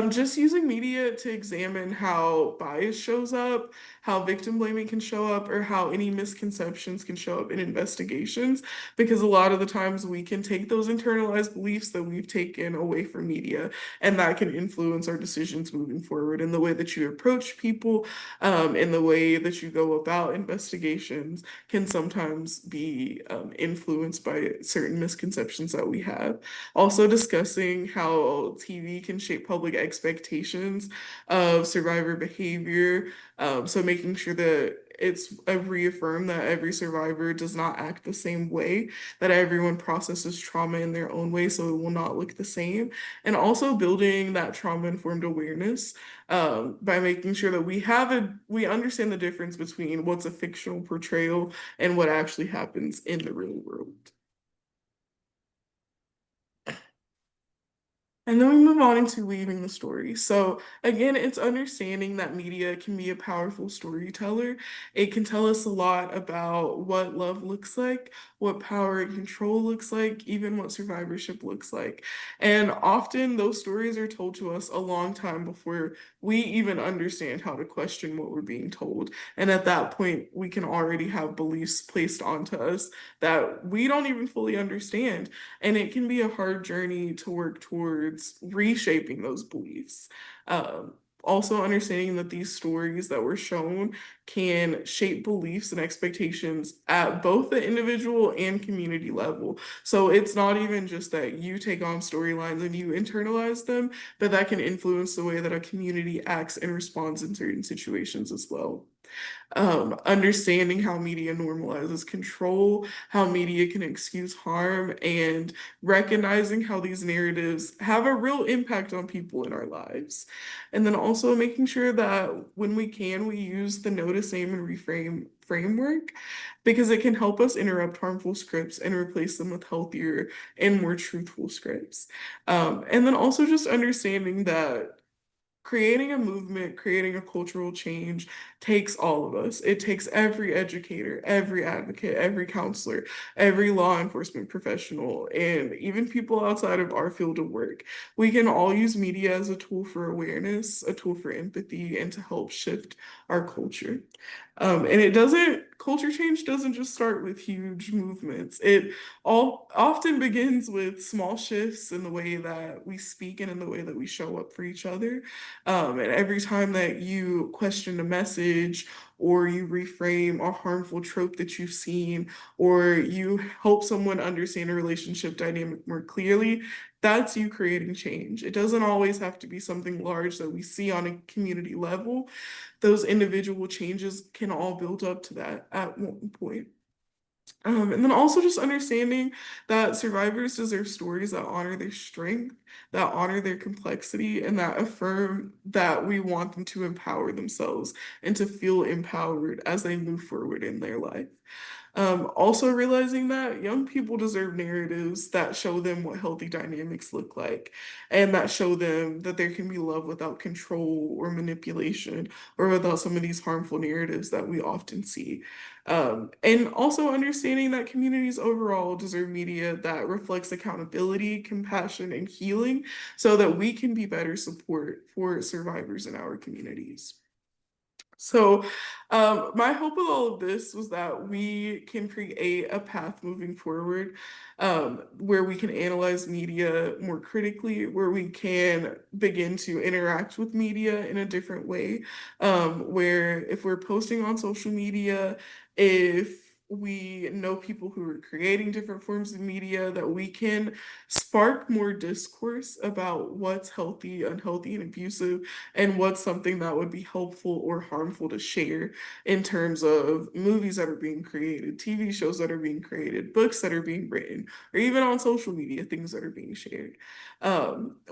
just using media to examine how bias shows up, how victim blaming can show up, or how any misconceptions can show up in investigations. Because a lot of the times we can take those internalized beliefs that we've taken away from media, and that can influence our decisions moving forward in the way that you approach people, in the way that you go about investigations, can sometimes be influenced by certain misconceptions that we have. Also discussing how TV can shape public expectations of survivor behavior. So making sure that it's reaffirmed that every survivor does not act the same way, that everyone processes trauma in their own way, so it will not look the same. And also building that trauma-informed awareness by making sure that we understand the difference between what's a fictional portrayal and what actually happens in the real world. And then we move on into weaving the story. So, again, it's understanding that media can be a powerful storyteller. It can tell us a lot about what love looks like, what power and control looks like, even what survivorship looks like. And often those stories are told to us a long time before we even understand how to question what we're being told. And at that point, we can already have beliefs placed onto us that we don't even fully understand. And it can be a hard journey to work towards reshaping those beliefs. Also, understanding that these stories that were shown can shape beliefs and expectations at both the individual and community level. So it's not even just that you take on storylines and you internalize them, but that can influence the way that a community acts and responds in certain situations as well. Understanding how media normalizes control, how media can excuse harm, and recognizing how these narratives have a real impact on people in our lives. And then also making sure that when we can, we use the notice, aim, and reframe framework because it can help us interrupt harmful scripts and replace them with healthier and more truthful scripts. And then also just understanding that creating a movement, creating a cultural change takes all of us. It takes every educator, every advocate, every counselor, every law enforcement professional, and even people outside of our field of work. We can all use media as a tool for awareness, a tool for empathy, and to help shift our culture. And culture change doesn't just start with huge movements. It all often begins with small shifts in the way that we speak and in the way that we show up for each other. And every time that you question a message or you reframe a harmful trope that you've seen, or you help someone understand a relationship dynamic more clearly, that's you creating change. It doesn't always have to be something large that we see on a community level. Those individual changes can all build up to that at one point. And then also just understanding that survivors deserve stories that honor their strength, that honor their complexity, and that affirm that we want them to empower themselves and to feel empowered as they move forward in their life. Also realizing that young people deserve narratives that show them what healthy dynamics look like and that show them that there can be love without control or manipulation or without some of these harmful narratives that we often see. And also understanding that communities overall deserve media that reflects accountability, compassion, and healing so that we can be better support for survivors in our communities. So, my hope with all of this was that we can create a path moving forward, where we can analyze media more critically, where we can begin to interact with media in a different way, where if we're posting on social media, if we know people who are creating different forms of media, that we can spark more discourse about what's healthy, unhealthy, and abusive and what's something that would be helpful or harmful to share in terms of movies that are being created, TV shows that are being created, books that are being written, or even on social media, things that are being shared.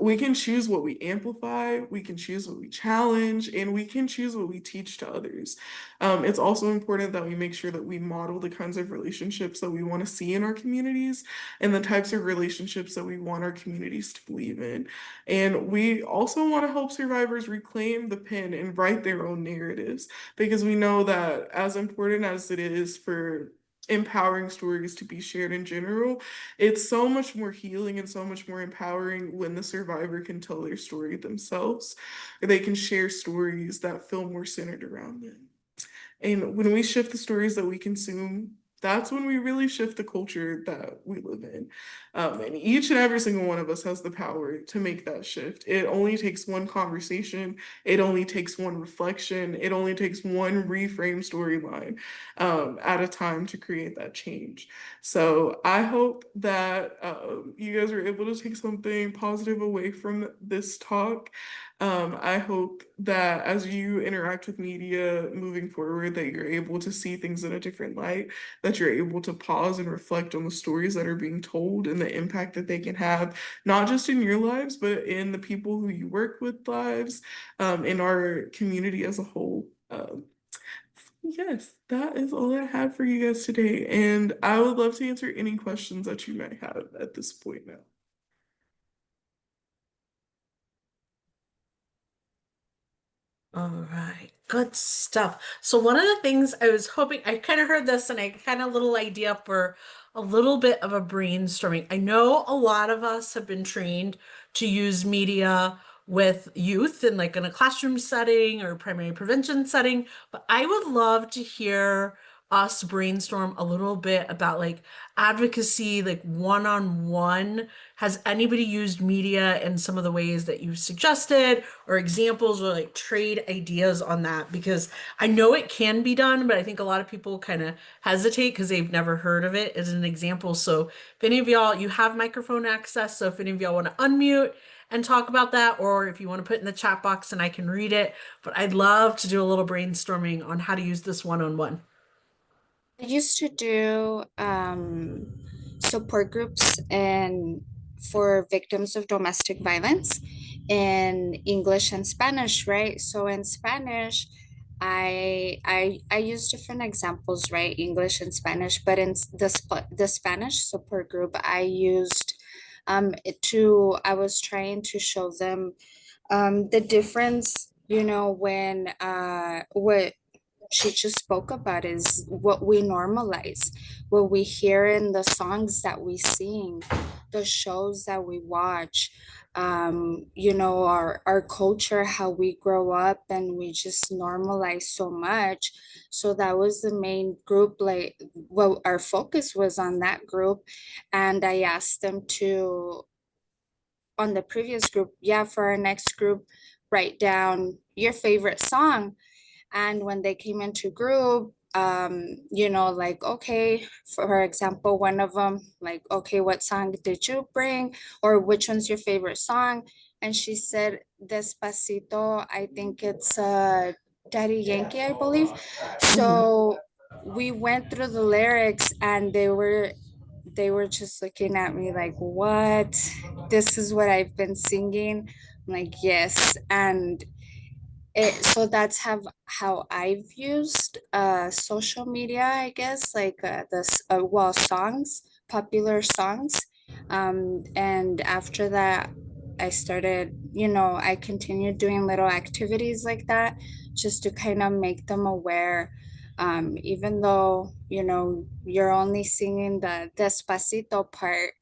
We can choose what we amplify, we can choose what we challenge, and we can choose what we teach to others. It's also important that we make sure that we model the kinds of relationships that we want to see in our communities and the types of relationships that we want our communities to believe in. And we also want to help survivors reclaim the pen and write their own narratives because we know that as important as it is for empowering stories to be shared in general, it's so much more healing and so much more empowering when the survivor can tell their story themselves, or they can share stories that feel more centered around them. And when we shift the stories that we consume, that's when we really shift the culture that we live in. And each and every single one of us has the power to make that shift. It only takes one conversation, it only takes one reflection, it only takes one reframe storyline at a time to create that change. So I hope that you guys were able to take something positive away from this talk. I hope that as you interact with media moving forward, that you're able to see things in a different light, that you're able to pause and reflect on the stories that are being told and the impact that they can have, not just in your lives, but in the people who you work with lives, in our community as a whole. Yes, that is all I have for you guys today. And I would love to answer any questions that you might have at this point now. All right, good stuff. So one of the things I was hoping, I kind of heard this and I kind of little idea for a little bit of a brainstorming. I know a lot of us have been trained to use media with youth and like in a classroom setting or primary prevention setting, but I would love to hear us brainstorm a little bit about like advocacy, like one-on-one. Has anybody used media in some of the ways that you suggested, or examples, or like trade ideas on that? Because I know it can be done, but I think a lot of people kind of hesitate because they've never heard of it as an example. So if any of y'all, you have microphone access, so if any of y'all want to unmute and talk about that, or if you want to put it in the chat box and I can read it, but I'd love to do a little brainstorming on how to use this one-on-one. I used to do support groups and for victims of domestic violence in English and Spanish, right? So in Spanish, I use different examples, right? English and Spanish, but in the Spanish support group, I used I was trying to show them the difference, when what she just spoke about is what we normalize, what we hear in the songs that we sing, the shows that we watch, our culture, how we grow up, and we just normalize so much. So that was the main group, like, well, our focus was on that group. And I asked them to, on the previous group, yeah, for our next group, write down your favorite song. And when they came into group, like, okay, for example, one of them, like, okay, what song did you bring? Or which one's your favorite song? And she said, Despacito, I think it's Daddy Yankee, I believe. Mhm. So we went through the lyrics and they were just looking at me like, what? This is what I've been singing? I'm like, yes. And so that's how I've used social media, I guess, like well, songs, popular songs. And after that, I continued doing little activities like that just to kind of make them aware. Even though, you're only singing the despacito part,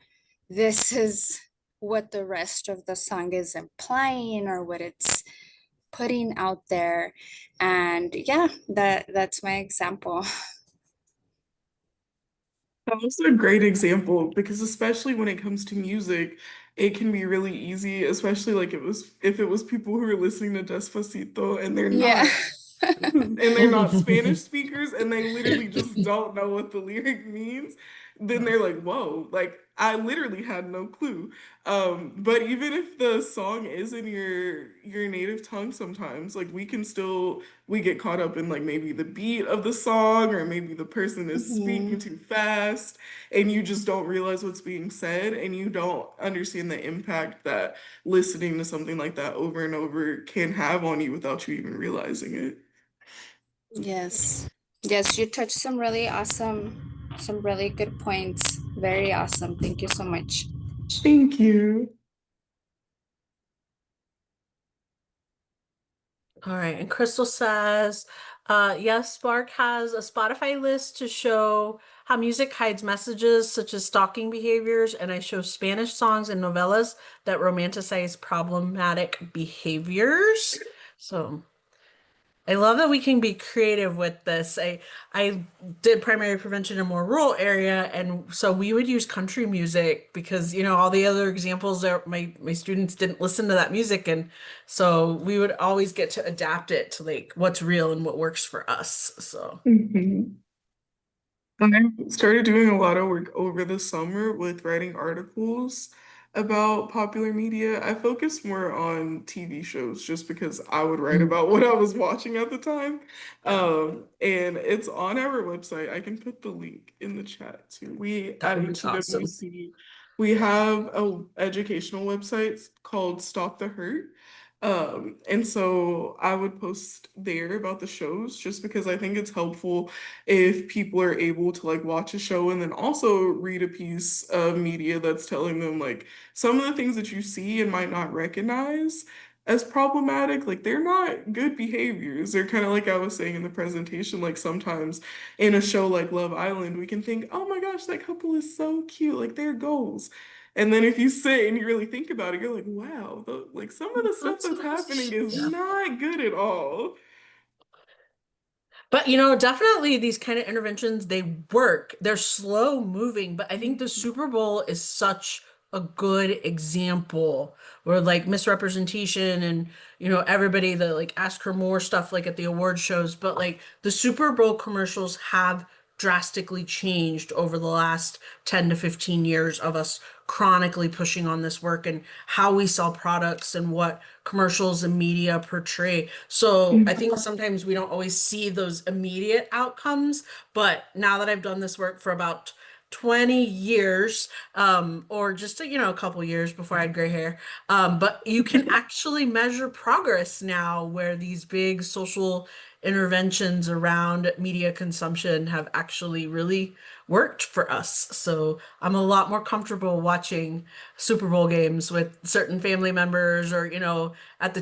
this is what the rest of the song is implying, or what it's putting out there. And yeah, that's my example. That was a great example because especially when it comes to music, it can be really easy, especially like if it was people who are listening to Despacito and they're Yeah. not and they're not Spanish speakers and they literally just don't know what the lyric means, then they're like, whoa, like I literally had no clue. But even if the song is in your native tongue, sometimes like we get caught up in like maybe the beat of the song or maybe the person is speaking Mhm. too fast and you just don't realize what's being said and you don't understand the impact that listening to something like that over and over can have on you without you even realizing it. Yes. Yes, you touched some really good points. Very awesome. Thank you so much. Thank you. All right, and Crystal says, yes, Spark has a Spotify list to show how music hides messages such as stalking behaviors, and I show Spanish songs and novellas that romanticize problematic behaviors. So I love that we can be creative with this. I did primary prevention in a more rural area, and so we would use country music because all the other examples there, my students didn't listen to that music, and so we would always get to adapt it to like what's real and what works for us. So. Mhm. I started doing a lot of work over the summer with writing articles about popular media. I focused more on TV shows just because I would write Mm. about what I was watching at the time. Yeah, And it's on our website. I can put the link in the chat too. We that at would be awesome. HWC, we have a educational website called Stop the Hurt. And so I would post there about the shows just because I think it's helpful if people are able to like watch a show and then also read a piece of media that's telling them like some of the things that you see and might not recognize as problematic, like they're not good behaviors. They're kind of like I was saying in the presentation, like sometimes in a show like Love Island, we can think, oh my gosh, that couple is so cute, like their goals. And then if you sit and you really think about it, you're like, wow, like some of the stuff That's that's happening nice. is Yeah. not good at all. But definitely these kind of interventions, they work. They're slow moving, but I think the Super Bowl is such a good example where like misrepresentation and everybody that like ask her more stuff like at the award shows, but like the Super Bowl commercials have drastically changed over the last 10 to 15 years of us chronically pushing on this work and how we sell products and what commercials and media portray. So I think sometimes we don't always see those immediate outcomes, but now that I've done this work for about 20 years, or just a couple years before I had gray hair, but you can actually measure progress now where these big social interventions around media consumption have actually really worked for us. So I'm a lot more comfortable watching Super Bowl games with certain family members or, at the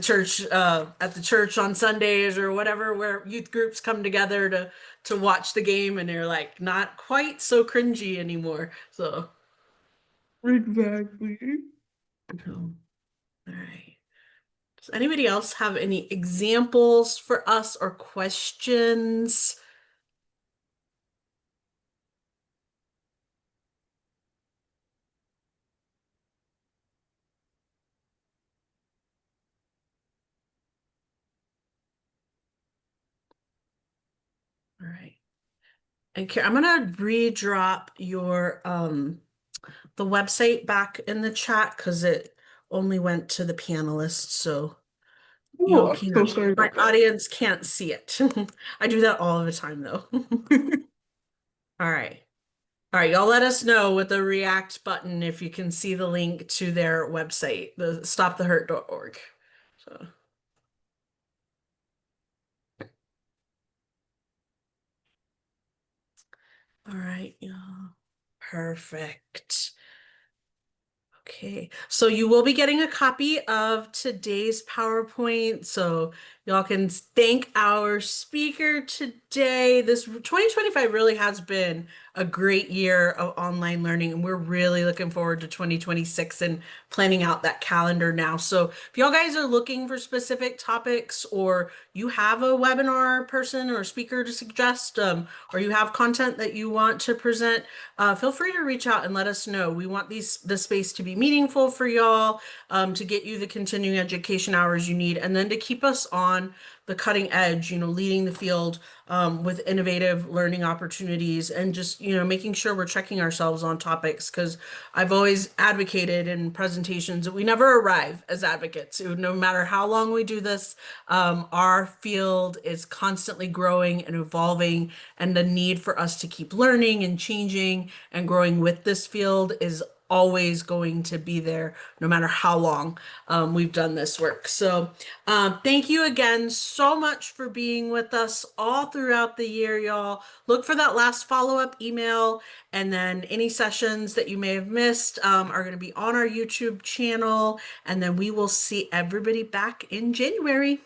church on Sundays or whatever, where youth groups come together to watch the game and they're like not quite so cringy anymore. So, Exactly. all right. Does anybody else have any examples for us or questions? All right. And I'm gonna re-drop your the website back in the chat because it only went to the panelists, so Oh, y'all I'm so can't, sorry my about that. audience can't see it. I do that all the time though. All right. All right, y'all let us know with the React button if you can see the link to their website, the stopthehurt.org. So, all right, y'all. Perfect. Okay, so you will be getting a copy of today's PowerPoint. So y'all can thank our speaker today. This 2025 really has been a great year of online learning, and we're really looking forward to 2026 and planning out that calendar now. So if y'all guys are looking for specific topics, or you have a webinar person or speaker to suggest, or you have content that you want to present, feel free to reach out and let us know. We want this space to be meaningful for y'all, to get you the continuing education hours you need, and then to keep us on the cutting edge, leading the field with innovative learning opportunities and just, making sure we're checking ourselves on topics. Because I've always advocated in presentations that we never arrive as advocates. No matter how long we do this, our field is constantly growing and evolving, and the need for us to keep learning and changing and growing with this field is always going to be there no matter how long we've done this work. So thank you again so much for being with us all throughout the year, y'all. Look for that last follow-up email, and then any sessions that you may have missed are going to be on our YouTube channel, and then we will see everybody back in January.